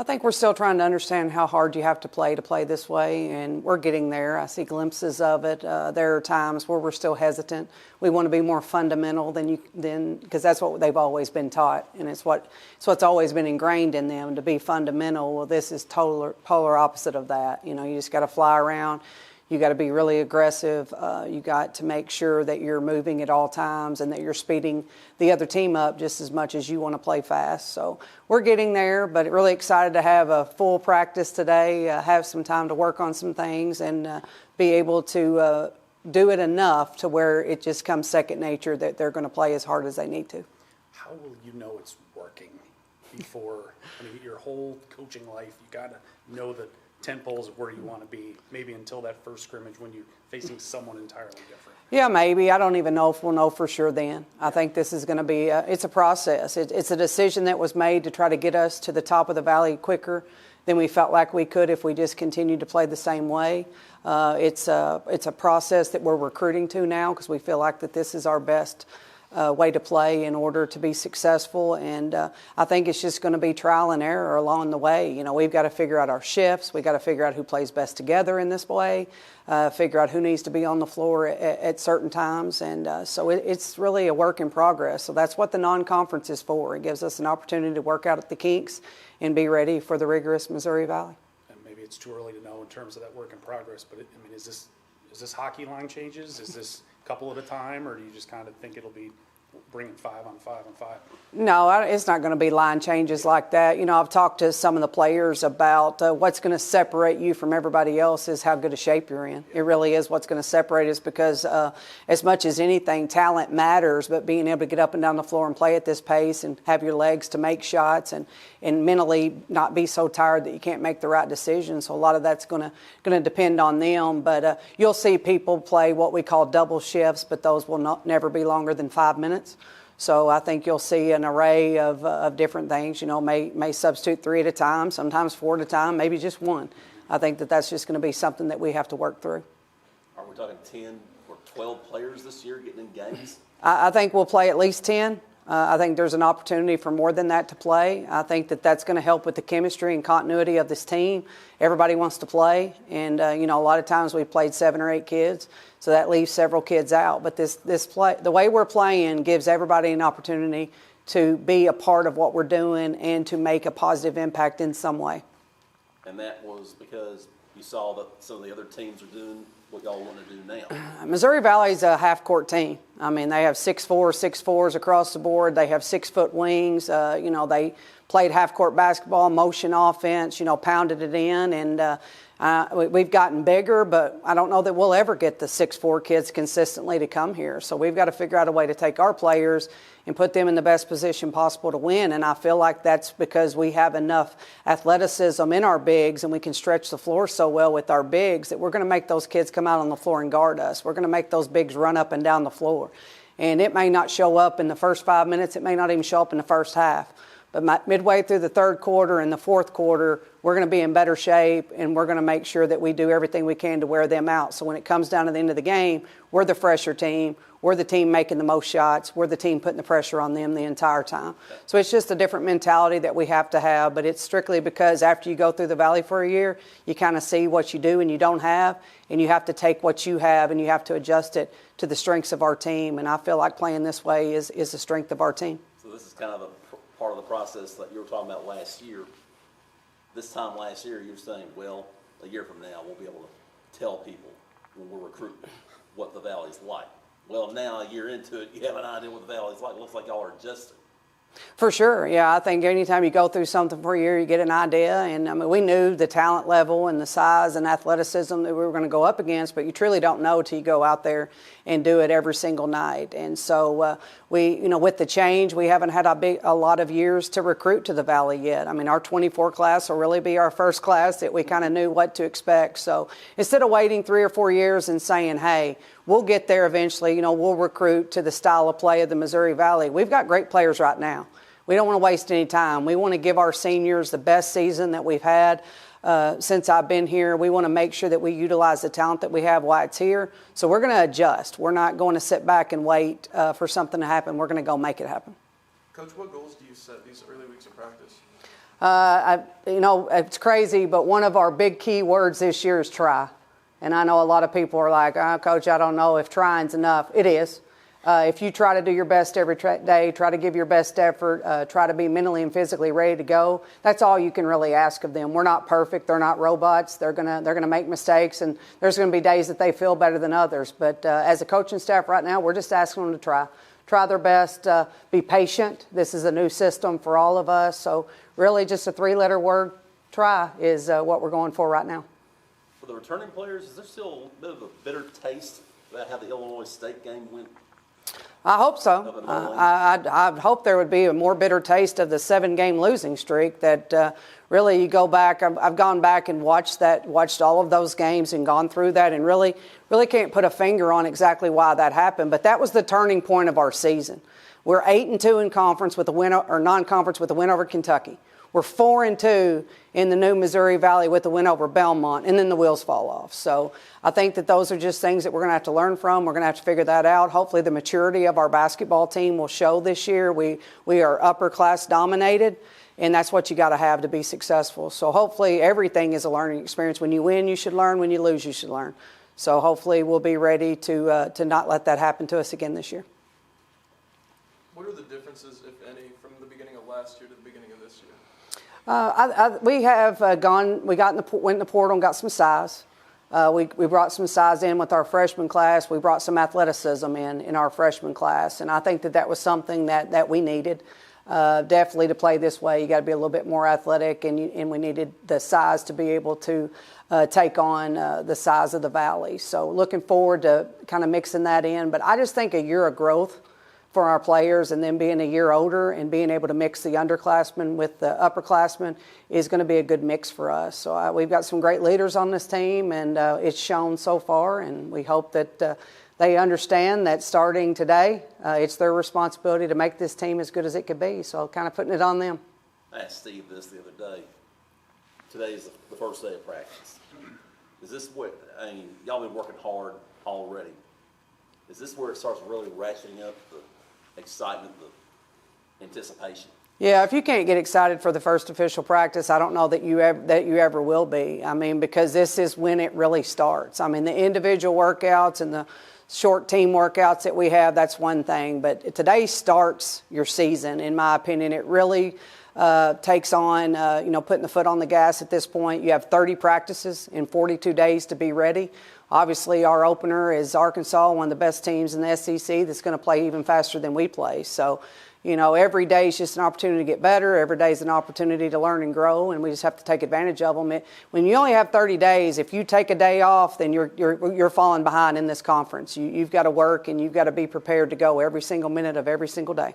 I think we're still trying to understand how hard you have to play this way, and we're getting there. I see glimpses of it. There are times where we're still hesitant. We want to be more fundamental than because that's what they've always been taught, and it's what's always been ingrained in them to be fundamental. Well, this is polar opposite of that. You just got to fly around. You got to be really aggressive. You got to make sure that you're moving at all times and that you're speeding the other team up just as much as you want to play fast. So we're getting there, but really excited to have a full practice today, have some time to work on some things, and be able to do it enough to where it just comes second nature that they're going to play as hard as they need to. How will you know it's working before, your whole coaching life, you got to know that 10 poles of where you want to be, maybe until that first scrimmage when you're facing someone entirely different? Yeah, maybe. I don't even know if we'll know for sure then. I think this is going to be, it's a process. It's a decision that was made to try to get us to the top of the valley quicker than we felt like we could if we just continued to play the same way. It's a process that we're recruiting to now because we feel like that this is our best way to play in order to be successful, and I think it's just going to be trial and error along the way. We've got to figure out our shifts. We've got to figure out who plays best together in this way, figure out who needs to be on the floor at certain times, and so it's really a work in progress. So that's what the non-conference is for. It gives us an opportunity to work out the kinks and be ready for the rigorous Missouri Valley. And maybe it's too early to know in terms of that work in progress, but is this hockey line changes? Is this couple at a time, or do you just kind of think it'll be bringing 5 on 5 on 5? No, it's not going to be line changes like that. I've talked to some of the players about what's going to separate you from everybody else is how good a shape you're in. It really is what's going to separate us because as much as anything, talent matters, but being able to get up and down the floor and play at this pace and have your legs to make shots and mentally not be so tired that you can't make the right decision. So a lot of that's going to depend on them. But you'll see people play what we call double shifts, but those will never be longer than 5 minutes. So I think you'll see an array of different things. May substitute 3 at a time, sometimes 4 at a time, maybe just 1. I think that's just going to be something that we have to work through. Are we talking 10 or 12 players this year getting in games? I think we'll play at least 10. I think there's an opportunity for more than that to play. I think that's going to help with the chemistry and continuity of this team. Everybody wants to play, and a lot of times we've played 7 or 8 kids, so that leaves several kids out. But this play, the way we're playing, gives everybody an opportunity to be a part of what we're doing and to make a positive impact in some way. And that was because you saw that some of the other teams are doing what y'all want to do now. Missouri Valley's a half-court team. They have 6'4", across the board. They have 6-foot wings. They played half-court basketball, motion offense, pounded it in. And we've gotten bigger, but I don't know that we'll ever get the 6'4" kids consistently to come here. So we've got to figure out a way to take our players and put them in the best position possible to win. And I feel like that's because we have enough athleticism in our bigs and we can stretch the floor so well with our bigs that we're going to make those kids come out on the floor and guard us. We're going to make those bigs run up and down the floor. And it may not show up in the first 5 minutes. It may not even show up in the first half. But midway through the third quarter and the fourth quarter, we're going to be in better shape, and we're going to make sure that we do everything we can to wear them out. So when it comes down to the end of the game, we're the fresher team. We're the team making the most shots. We're the team putting the pressure on them the entire time. So it's just a different mentality that we have to have, but it's strictly because after you go through the Valley for a year, you kind of see what you do and you don't have, and you have to take what you have and you have to adjust it to the strengths of our team. And I feel like playing this way is the strength of our team. So this is kind of part of the process that you were talking about last year. This time last year, you were saying, well, a year from now, we'll be able to tell people when we're recruiting what the Valley's like. Well, now, a year into it, you have an idea what the Valley's like. It looks like y'all are adjusting. For sure, yeah. I think anytime you go through something for a year, you get an idea. And, we knew the talent level and the size and athleticism that we were going to go up against, but you truly don't know till you go out there and do it every single night. And so with the change, we haven't had a lot of years to recruit to the Valley yet. Our 24 class will really be our first class that we kind of knew what to expect. So instead of waiting 3 or 4 years and saying, hey, we'll get there eventually, we'll recruit to the style of play of the Missouri Valley. We've got great players right now. We don't want to waste any time. We want to give our seniors the best season that we've had since I've been here. We want to make sure that we utilize the talent that we have while it's here. So we're going to adjust. We're not going to sit back and wait for something to happen. We're going to go make it happen. Coach, what goals do you set these early weeks of practice? It's crazy, but one of our big key words this year is try. And I know a lot of people are like, oh, Coach, I don't know if trying's enough. It is. If you try to do your best every day, try to give your best effort, try to be mentally and physically ready to go, that's all you can really ask of them. We're not perfect. They're not robots. They're gonna make mistakes, and there's going to be days that they feel better than others. But as a coaching staff right now, we're just asking them to try their best, be patient. This is a new system for all of us. So really just a 3-letter word, try, is what we're going for right now. For the returning players, is there still a bit of a bitter taste about how the Illinois State game went? I hope so. I hope there would be a more bitter taste of the 7-game losing streak. That really, you go back. I've gone back and watched all of those games and gone through that, and really can't put a finger on exactly why that happened. But that was the turning point of our season. We're 8-2 in conference with a win, or non-conference with a win over Kentucky. We're 4-2 in the new Missouri Valley with a win over Belmont, and then the wheels fall off. So I think that those are just things that we're going to have to learn from. We're going to have to figure that out. Hopefully the maturity of our basketball team will show this year. We are upper class dominated, and that's what you got to have to be successful. So hopefully everything is a learning experience. When you win, you should learn. When you lose, you should learn. So hopefully we'll be ready to not let that happen to us again this year. What are the differences, if any, from the beginning of last year to the beginning of this year? We have went in the portal and got some size. We brought some size in with our freshman class. We brought some athleticism in our freshman class, and I think that was something that we needed. Definitely to play this way, you got to be a little bit more athletic, and we needed the size to be able to take on the size of the Valley. So looking forward to kind of mixing that in. But I just think a year of growth for our players, and then being a year older and being able to mix the underclassmen with the upperclassmen is going to be a good mix for us. So we've got some great leaders on this team, and it's shown so far, and we hope that they understand that starting today, it's their responsibility to make this team as good as it could be. So kind of putting it on them. I asked Steve this the other day. Today is the first day of practice. Is this what, y'all been working hard already. Is this where it starts really ratcheting up the excitement, the anticipation? Yeah, if you can't get excited for the first official practice, I don't know that you ever will be. I mean, because this is when it really starts. I mean, the individual workouts and the short team workouts that we have, that's one thing. But today starts your season, in my opinion. It really takes on, putting the foot on the gas at this point. You have 30 practices in 42 days to be ready. Obviously, our opener is Arkansas, one of the best teams in the SEC that's going to play even faster than we play. So, every day is just an opportunity to get better. Every day is an opportunity to learn and grow, and we just have to take advantage of them. When you only have 30 days, if you take a day off, then you're falling behind in this conference. You've got to work, and you've got to be prepared to go every single minute of every single day.